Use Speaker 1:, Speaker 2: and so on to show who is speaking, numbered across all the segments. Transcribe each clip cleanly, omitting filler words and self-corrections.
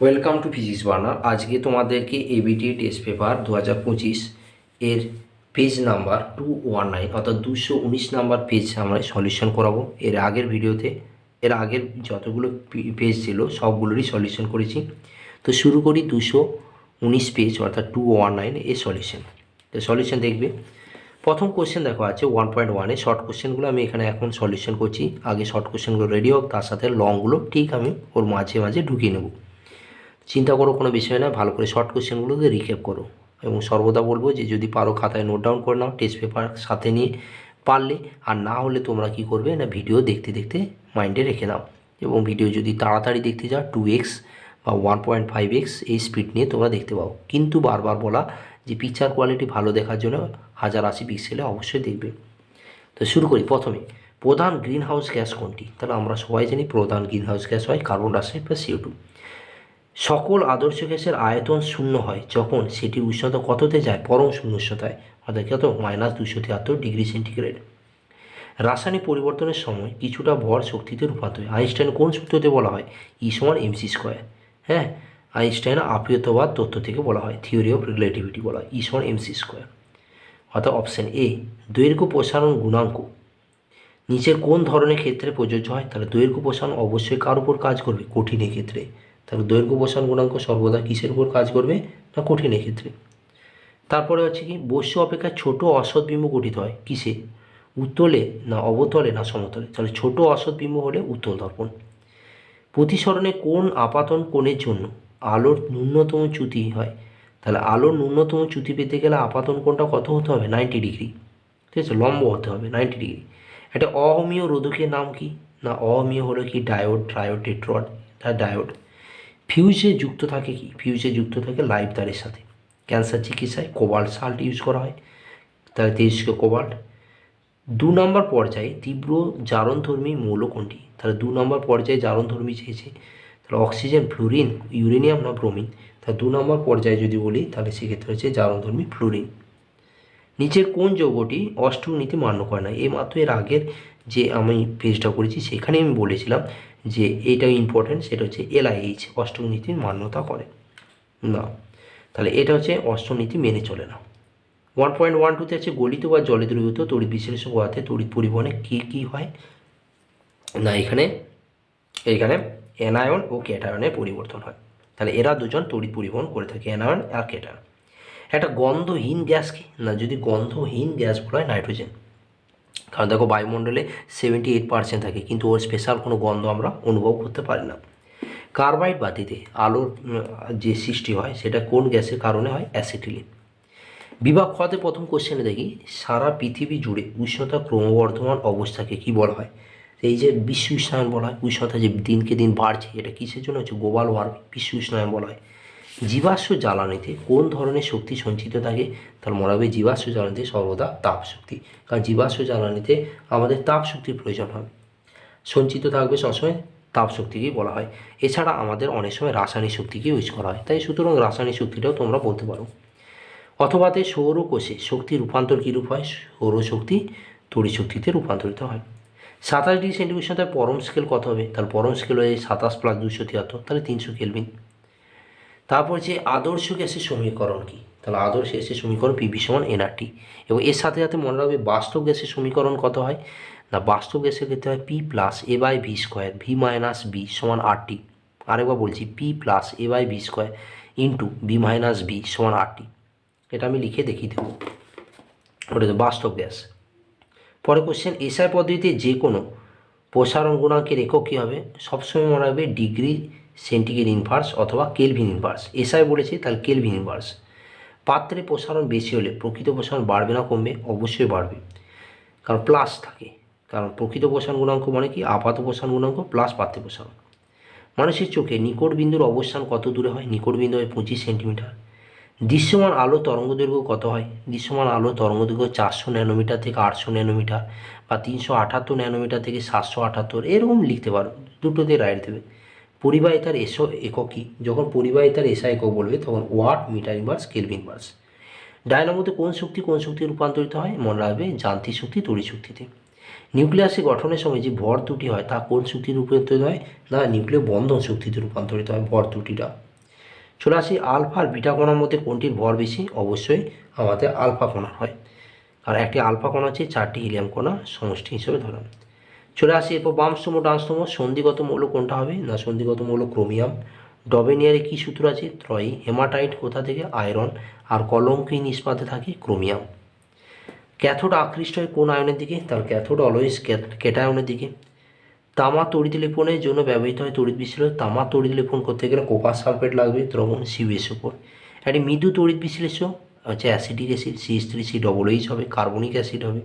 Speaker 1: Welcome to physics burner. আজকে তোমাদেরকে ABT test paper 2025 এর পেজ নাম্বার 219 অর্থাৎ 219 নাম্বার পেজ আমরা সলিউশন করাবো। এর আগের যতগুলো পেজ ছিল সবগুলোরই সলিউশন করেছি। তো শুরু করি 219 পেজ অর্থাৎ 219 এর সলিউশন। তো সলিউশন দেখবে, প্রথম কোশ্চেন দেখো আছে 1.1 শর্ট কোশ্চেনগুলো আমি এখানে এখন সলিউশন করছি। আগে শর্ট কোশ্চেনগুলো রেডি হোক, তার সাথে লংগুলো ঠিক আমি ওর মাঝে মাঝে ঢুকিয়ে নেব। চিন্তা করো, কোনো বিষয় না, ভালো করে শর্ট কোশ্চেনগুলোকে রিক্যাপ করো। এবং সর্বদা বলবো যে যদি পারো খাতায় নোট ডাউন করে নাও, টেস্ট পেপার সাথে নিয়ে পারলে, আর না হলে তোমরা কি করবে না, ভিডিও দেখতে দেখতে মাইন্ডে রেখে দাও। এবং ভিডিও যদি তাড়াতাড়ি দেখতে যাও 2x বা 1.5x এই স্পিড নিয়ে তোমরা দেখতে পাও। কিন্তু বারবার বলা যে পিকচার কোয়ালিটি ভালো দেখার জন্য 1080 পিক্সেলে অবশ্যই দেখবে। তো শুরু করি। প্রথমে প্রধান গ্রিন হাউস গ্যাস কোনটি? তাহলে আমরা সবাই জানি প্রধান গ্রিন হাউস গ্যাস হয় কার্বন ডাইঅক্সাইড বা CO2। সকল আদর্শ গ্যাসের আয়তন শূন্য হয় যখন সেটির উষ্ণতা কততে যায়? পরম শূন্য উষ্ণতায়, অর্থাৎ কত? -273 °C। রাসায়নিক পরিবর্তনের সময় কিছুটা ভর শক্তিতে রূপান্তর হয়। আইনস্টাইন কোন সূত্রতে বলা হয়? E=mc²। হ্যাঁ, আইনস্টাইন আপেক্ষিকতাবাদ তত্ত্ব থেকে বলা হয়, থিওরি অফ রিলেটিভিটি বলা হয়, E=mc²। অর্থাৎ অপশান এ। দৈর্ঘ্য প্রসারণ গুণাঙ্ক নিচের কোন ধরনের ক্ষেত্রে প্রযোজ্য হয়? তাহলে দৈর্ঘ্য প্রসারণ অবশ্যই কার উপর কাজ করবে? কঠিনের ক্ষেত্রে। তাহলে দৈর্ঘ্য প্রসারণ গুণাঙ্ক সর্বদা কিসের উপর কাজ করবে? না, কঠিনের ক্ষেত্রে। তারপরে হচ্ছে কি, বস্তু অপেক্ষা ছোট অসৎ বিম্ব গঠিত হয় কিসে? উত্তলে না অবতলে না সমতলে? তাহলে ছোট অসৎ বিম্ব হলে উত্তল দর্পণ। প্রতিসরণে কোন আপাতন কোণের জন্য আলোর ন্যূনতম চ্যুতি হয়? তাহলে আলোর ন্যূনতম চ্যুতি পেতে গেলে আপাতন কোণটা কত হতে হবে? 90°। ঠিক আছে, লম্ব হতে হবে 90°। একটা অহমীয় রোধকের নাম কি? না, অহমীয় হলো কি ডায়োড, ট্রায়োড, টেট্রোড। ডায়োড। ফিউজে যুক্ত থাকে কি? ফিউজে যুক্ত থাকে লাইভ তারের সাথে। ক্যান্সার চিকিৎসায় কোবাল্ট সাল্ট ইউজ করা হয়, তাহলে 23 কোবাল্ট। 2 নম্বর পর্যায়ে তীব্র জারণধর্মী মৌল কোনটি? তাহলে 2 নম্বর পর্যায়ে জারণধর্মী চেয়েছে, তাহলে অক্সিজেন, ফ্লুরিন, ইউরেনিয়াম না ব্রোমিন? তাহলে 2 নম্বর পর্যায়ে যদি বলি তাহলে সেক্ষেত্রে হচ্ছে জারণধর্মী ফ্লুরিন। নিচের কোন যৌগটি অষ্টক নীতি মান্য করে না? মাত্র এর আগের যে আমি পেজটা করেছি সেখানে আমি বলেছিলাম যে এইটা ইম্পর্টেন্ট, সেটা হচ্ছে LiH অষ্টক নীতির মান্যতা করে না। তাহলে এটা হচ্ছে অষ্টক নীতি মেনে চলে না। 1.12তে আছে গলিত বা জলে দ্রবীভূত তড়িৎ বিশ্লেষণ করাতে তড়িৎ পরিবহনে কী হয় না, এখানে অ্যানায়ন ও ক্যাটায়নের পরিবর্তন হয়। তাহলে এরা দুজন তড়িৎ পরিবহন করে থাকে, অ্যানায়ন আর ক্যাটায়ন। একটা গন্ধহীন গ্যাস কি? না, যদি গন্ধহীন গ্যাস বলা হয় নাইট্রোজেন। কারণ দেখো বায়ুমণ্ডলে 78% থাকে, কিন্তু ওর স্পেশাল কোনো গন্ধ আমরা অনুভব করতে পারি না। কার্বাইড বাতিতে আলোর যে সৃষ্টি হয় সেটা কোন গ্যাসের কারণে হয়? অ্যাসিটিলিন। বিভাগ খতে প্রথম কোশ্চেনে দেখি, সারা পৃথিবী জুড়ে উষ্ণতা ক্রমবর্ধমান অবস্থাকে কি বলা হয়? এই যে বিশ্ব উষ্ণায়ন বলা হয়, উষ্ণতা যে দিনকে দিন বাড়ছে, এটা কিসের জন্য হচ্ছে? গ্লোবাল ওয়ার্মিং, বিশ্ব উষ্ণায়ন বলা হয়। জীবাশ্ম জ্বালানিতে কোন ধরনের শক্তি সঞ্চিত থাকে? তার মনে হবে জীবাশ্ম জ্বালানিতে সর্বদা তাপ শক্তি, কারণ জীবাশ্ম জ্বালানিতে আমাদের তাপ শক্তির প্রয়োজন হবে, সঞ্চিত থাকবে সবসময় তাপ শক্তিকেই বলা হয়। এছাড়া আমাদের অনেক সময় রাসায়নিক শক্তিকে ইউজ করা হয়, তাই সুতরাং রাসায়নিক শক্তিটাও তোমরা বলতে পারো। অথবাতে সৌরকোষে শক্তি রূপান্তর কীরূপ হয়? সৌরশক্তি তড়িৎ শক্তিতে রূপান্তরিত হয়। 27°C উষ্ণতায় পরম স্কেল কত হবে? তাহলে পরম স্কেল হয়ে 27 + 273, তাহলে 300 কেলভিন। তারপর যে আদর্শ গ্যাসের সমীকরণ কি? তাহলে আদর্শ গ্যাসের সমীকরণ PV = nRT। এবং এর সাথে সাথে মনে রাখবে বাস্তব গ্যাসের সমীকরণ কত হয়? না, বাস্তব গ্যাসের ক্ষেত্রে হয় P + A/V², V - B = RT। আরেকবার বলছি, P + A/V² × V - B = RT। এটা আমি লিখে দেখিয়ে দেবো, ওটা তো বাস্তব গ্যাস। পরে কোশ্চেন, এসআই পদ্ধতিতে যে কোনো প্রসারণ গুণাঙ্কের একক কী হবে? সবসময় মনে রাখবে ডিগ্রি সেন্টিগ্রেড ইনভার্স অথবা কেলভিন ইনভার্স। এসআই বলেছে, তাহলে কেলভিন ইনভার্স। পাত্রে প্রসারণ বেশি হলে প্রকৃত প্রসারণ বাড়বে না কমবে? অবশ্যই বাড়বে, কারণ প্লাস থাকে। কারণ প্রকৃত প্রসারণ গুণাঙ্ক মানে কি? আপাত প্রসারণ গুণাঙ্ক প্লাস পাত্রে প্রসারণ। মানুষের চোখে নিকট বিন্দুর অবস্থান কত দূরে হয়? নিকট বিন্দু হয় 25 সেন্টিমিটার। দৃশ্যমান আলো তরঙ্গদৈর্ঘ্য কত হয়? দৃশ্যমান আলো তরঙ্গদৈর্ঘ্য 400 ন্যানোমিটার থেকে 800 ন্যানোমিটার, বা 378 ন্যানোমিটার থেকে 778, এরকম লিখতে পারো, দুটোতে রাইট দেবে। পরিবাহিতার একক কী? যখন পরিবাহিতার এসআই একক বলবে তখন watt, metre inverse, kelvin inverse. ডায়নামোতে কোন শক্তি রূপান্তরিত হয়? মনে রাখবে যান্ত্রিক শক্তি তড়িৎ শক্তিতে। নিউক্লিয়াসে গঠনের সময় যে ভর ত্রুটি হয় তা কোন শক্তিতে রূপান্তরিত হয়? না, নিউক্লিয় বন্ধন শক্তিতে রূপান্তরিত হয় ভর ত্রুটিটা। চলে আসি আলফা আর বিটা কণার মধ্যে কোনটির ভর বেশি? অবশ্যই আমাদের আলফা কণার হয়, আর একটি আলফা কণা হচ্ছে 4টি হিলিয়াম কণা সমষ্টি হিসেবে ধরলাম। চলে আসি এরপর বামস্তম ডানস্তম সন্ধিগত মৌল কোনটা হবে? না সন্ধিগত মৌল ক্রোমিয়াম। ডবেনিয়ারে কী সূত্র আছে? ত্রয়ী। হেমাটাইট কোথা থেকে? আয়রন। আর কলঙ্কিন ইস্পাতে থাকে ক্রোমিয়াম। ক্যাথোড আকৃষ্ট হয় কোন আয়নের দিকে? তার ক্যাথোড অলওয়েজ ক্যাটায়নের দিকে। তামা তড়িৎ লেপনের জন্য ব্যবহৃত হয় তড়িৎ বিশ্লেষণ। তামা তড়িৎ লেপন করতে গেলে কপার সালফেট লাগবে, দ্রবণ CuSO4। একটি মৃদু তড়িৎ বিশ্লেষ্য হচ্ছে অ্যাসিটিক অ্যাসিড CH3COOH হবে, কার্বনিক অ্যাসিড হবে।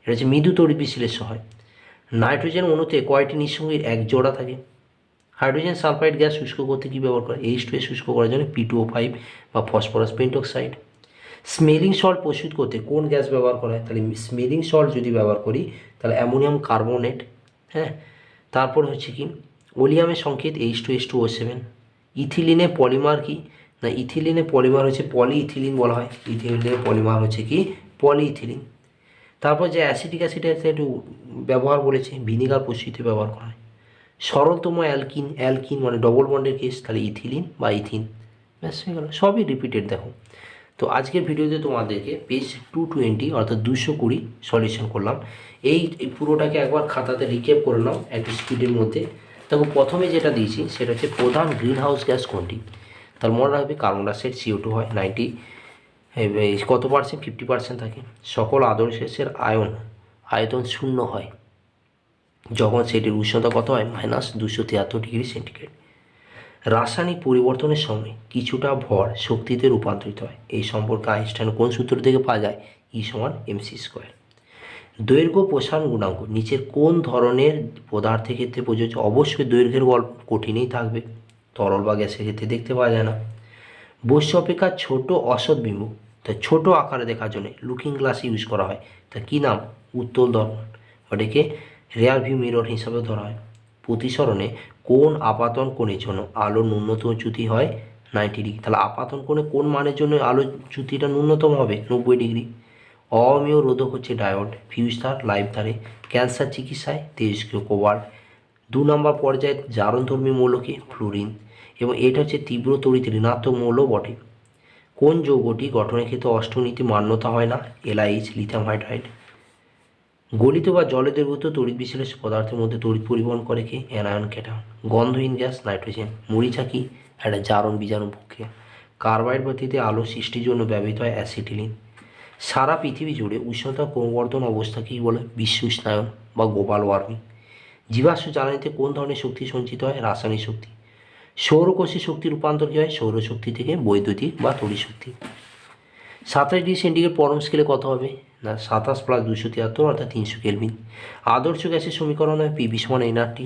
Speaker 1: এটা হচ্ছে মৃদু তড়িৎ বিশ্লেষ্য হয়। নাইট্রোজেন অণুতে কয়টি নিঃসঙ্গীর এক জোড়া থাকে? হাইড্রোজেন সালফাইড গ্যাস শুষ্ক করতে কী ব্যবহার করে? H2S শুষ্ক করার জন্য P2O5 বা ফসফরাস পেন্টক্সাইড। স্মেলিং সল্ট প্রস্তুত করতে কোন গ্যাস ব্যবহার করা হয়? তাহলে স্মেলিং সল্ট যদি ব্যবহার করি তাহলে অ্যামোনিয়াম কার্বনেট। হ্যাঁ, তারপর হচ্ছে কি ওলিয়ামের সংকেত H2S2O7। ইথিলিনের পলিমার কি? না ইথিলিনের পলিমার হচ্ছে পলিইথিলিন বলা হয়। ইথিলিনের পলিমার হচ্ছে কি? পলিইথিলিন। তারপর যে অ্যাসিটিক অ্যাসিডের একটু ব্যবহার বলেছে, ভিনিগার প্রস্তুতিতে ব্যবহার করা হয়। সরলতম অ্যালকিন মানে ডবল বন্ডের কেস, তাহলে ইথিলিন বা ইথিন। ব্যাস হয়ে গেল, সবই রিপিটেড দেখো। তো আজকের ভিডিওতে তোমাদেরকে পেজ 220 অর্থাৎ 220 সলিউশন করলাম। এই পুরোটাকে একবার খাতাতে রিক্যাপ করে নাও একটু স্পিডের মধ্যে। দেখো প্রথমে যেটা দিয়েছি সেটা হচ্ছে প্রধান গ্রিন হাউস গ্যাস কোনটি? তার মনে রাখবে কার্বন ডাইঅক্সাইড CO2 হয় 90 কত পার্সেন্ট? 50% থাকে। সকল আদর্শ গ্যাসের আয়তন শূন্য হয় যখন সেটির উষ্ণতা কত হয়? -273°C। রাসায়নিক পরিবর্তনের সময় কিছুটা ভর শক্তিতে রূপান্তরিত হয়। এই সম্পর্কে আইনস্টাইন কোন সূত্র থেকে পাওয়া যায়? E=mc²। দৈর্ঘ্য প্রসারণ গুণাঙ্ক নিচের কোন ধরনের পদার্থের ক্ষেত্রে প্রযোজ্য? অবশ্যই দৈর্ঘ্যের গল্প কঠিনই থাকবে, তরল বা গ্যাসের ক্ষেত্রে দেখতে পাওয়া যায় না। বস্তু অপেক্ষা ছোট অসৎ বিন্দু, তাই ছোট আকারে দেখার জন্য লুকিং গ্লাস ইউজ করা হয়। তা কী নাম? উত্তল দর্পণ, ওটাকে রেয়ার ভিউ মিরর হিসাবে ধরা হয়। প্রতিসরণে কোন আপাতন কোণের জন্য আলোর ন্যূনতম চ্যুতি হয়? 90°। তাহলে আপাতন কোণে কোন মানের জন্য আলোর চ্যুতিটা ন্যূনতম হবে? 90°। অমেয় রোধক হচ্ছে ডায়োড। ফিউজ তার, লাইভ তারে। ক্যান্সার চিকিৎসায় তেজস্ক্রিয় কোবাল্ট। 2 নম্বর পর্যায়ে জারণধর্মী মৌল কি? ফ্লুরিন। এবং এটা হচ্ছে তীব্র তড়িৎ ঋণাত্মক মৌল বটে। কোন যৌগটি গঠনের ক্ষেত্রে অষ্টনীতি মান্যতা হয় না? LiH, lithium hydride. গলিত বা জলে দ্রবীভূত তড়িৎ বিশ্লেষ পদার্থের মধ্যে তড়িৎ পরিবহন করে কি? Anion cation. গন্ধহীন গ্যাস নাইট্রোজেন। মরিচা কি? একটা জারণ বিজারণ প্রক্রিয়া। কার্বাইড বাতিতে আলো সৃষ্টির জন্য ব্যবহৃত হয় অ্যাসিটিলিন। সারা পৃথিবী জুড়ে উষ্ণতা ক্রমবর্ধন অবস্থা কী বলে? বিশ্ব উষ্ণায়ন বা গ্লোবাল ওয়ার্মিং। জীবাশ্ম জ্বালানিতে কোন ধরনের শক্তি সঞ্চিত হয়? রাসায়নিক শক্তি। সৌরকোষে শক্তি রূপান্তর কী হয়? সৌরশক্তি থেকে বৈদ্যুতিক বা তড়িৎ শক্তি। 27°C পরম স্কেলে কত হবে? না 27 + 273 অর্থাৎ 300 কেলভিন। আদর্শ গ্যাসের সমীকরণ হয় PV=nRT।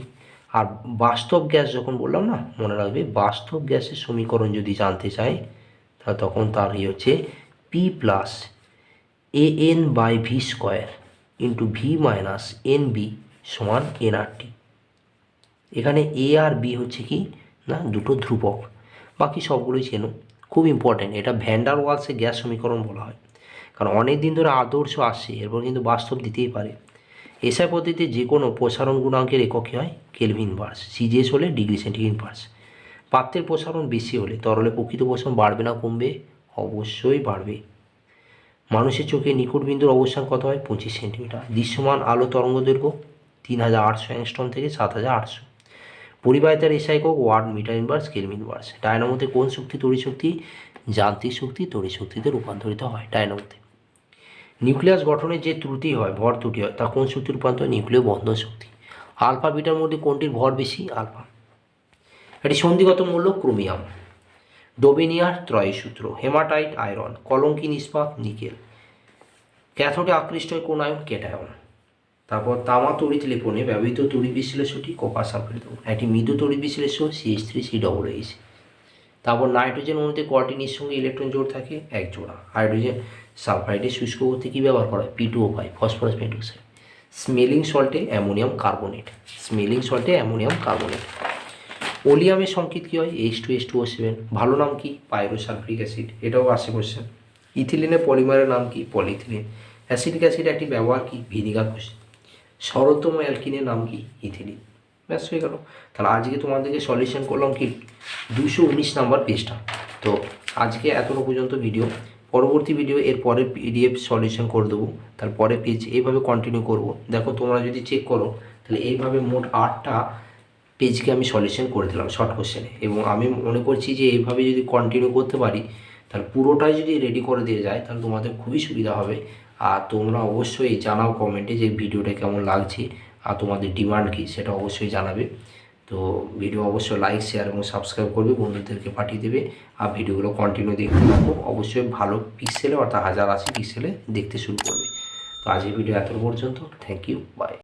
Speaker 1: আর বাস্তব গ্যাস যখন বললাম না, মনে রাখবে বাস্তব গ্যাসের সমীকরণ যদি জানতে চাই তা তখন তার হচ্ছে P + AN/V² × V - NB = nRT। এখানে A আর B হচ্ছে কি না দুটো ধ্রুবক, বাকি সবগুলোই চেনো। খুব ইম্পর্ট্যান্ট, এটা ভ্যান ডার ওয়ালসের গ্যাস সমীকরণ বলা হয়, কারণ অনেক দিন ধরে আদর্শ আসছে, এরপর কিন্তু বাস্তব দিতেই পারে। এসআই পদ্ধতিতে যে কোনো প্রসারণ গুণাঙ্কের একক কী হয়? Kelvin inverse. CGS হলে ডিগ্রি সেন্টিগ্রেড ভার্স। পাত্রের প্রসারণ বেশি হলে তরলে প্রকৃত প্রসারণ বাড়বে না কমবে? অবশ্যই বাড়বে। মানুষের চোখে নিকট বিন্দুর অবস্থান কত হয়? 25 সেন্টিমিটার। দৃশ্যমান আলো তরঙ্গ দৈর্ঘ্য 3800 অ্যাংস্ট্রম থেকে 7800। পরিবাহিতার এসআই একক watt metre inverse kelvin inverse. ডায়নামোতে কোন শক্তি তড়িৎ শক্তি? যান্ত্রিক শক্তি তড়িৎ শক্তিতে রূপান্তরিত হয় ডায়নামোতে। নিউক্লিয়াস গঠনের যে ত্রুটি হয়, ভর ত্রুটি হয়, তা কোন শক্তি রূপান্তর? নিউক্লিয় বন্ধন শক্তি। আলফা বিটার মধ্যে কোনটির ভর বেশি? আলফা। এটি সন্ধিগত মূল্য ক্রোমিয়াম। ডোবেনিয়ার ত্রয়ী সূত্র। Hematite iron. কলঙ্কিন ইস্পাত নিকেল। ক্যাথোডে আকৃষ্ট হয় কোন আয়ন? ক্যাটায়ন। তারপর তামা তড়িৎ লেপনে ব্যবহৃত তড়িৎ বিশ্লেষ্যটি কপার সালফেট। একটি মৃদু তড়িৎ বিশ্লেষ্য CH3COOH। তারপর নাইট্রোজেন অণুতে কয়টি নিঃসঙ্গী ইলেকট্রন জোড় থাকে? এক জোড়া। হাইড্রোজেন সালফাইডে শুষ্ক করতে কী ব্যবহার করা হয়? P2O5 phosphorus pentoxide. স্মেলিং সল্টে অ্যামোনিয়াম কার্বনেট। স্মেলিং সল্টে অ্যামোনিয়াম কার্বনেট। ওলিয়ামের সংকেত কী হয়? H2S2O7। ভালো নাম কি? Pyrosulphuric acid. এটাও আসে কোশ্চেন। ইথিলিনের পলিমারের নাম কি? পলিইথিলিন। অ্যাসিটিক অ্যাসিড একটি ব্যবহার কি? Vinegar question. সরলতম অ্যালকিনের নাম কি? ইথিলিন। ব্যাস হয়ে গেল। তাহলে আজকে তোমাদেরকে সলিউশন করলাম কি 219 নাম্বার পেজটা। তো আজকে এতটা পর্যন্ত ভিডিও। পরবর্তী ভিডিও এরপরে পিডিএফ সলিউশন করে দেবো, তারপরে পেজ এইভাবে কন্টিনিউ করব। দেখো তোমরা যদি চেক করো তাহলে এইভাবে মোট 8টা পেজকে আমি সলিউশন করে দিলাম শর্ট কোশ্চেনে, এবং আমি মনে করছি যে এইভাবে যদি কন্টিনিউ করতে পারি তাহলে পুরোটাই যদি রেডি করে দিয়ে যায় তাহলে তোমাদের খুবই সুবিধা হবে। আর তোমরা অবশ্যই জানাও কমেন্টে যে ভিডিওটা কেমন লাগছে আর তোমাদের ডিমান্ড কী সেটা অবশ্যই জানাবে। তো ভিডিও অবশ্যই লাইক, শেয়ার এবং সাবস্ক্রাইব করবে, বন্ধুদেরকে পাঠিয়ে দেবে। আর ভিডিওগুলো কন্টিনিউ দেখতে থাকো, অবশ্যই ভালো পিক্সেলে অর্থাৎ 1080 পিক্সেলে দেখতে শুরু করবে। তো আজকের ভিডিও এত পর্যন্ত। Thank you, by.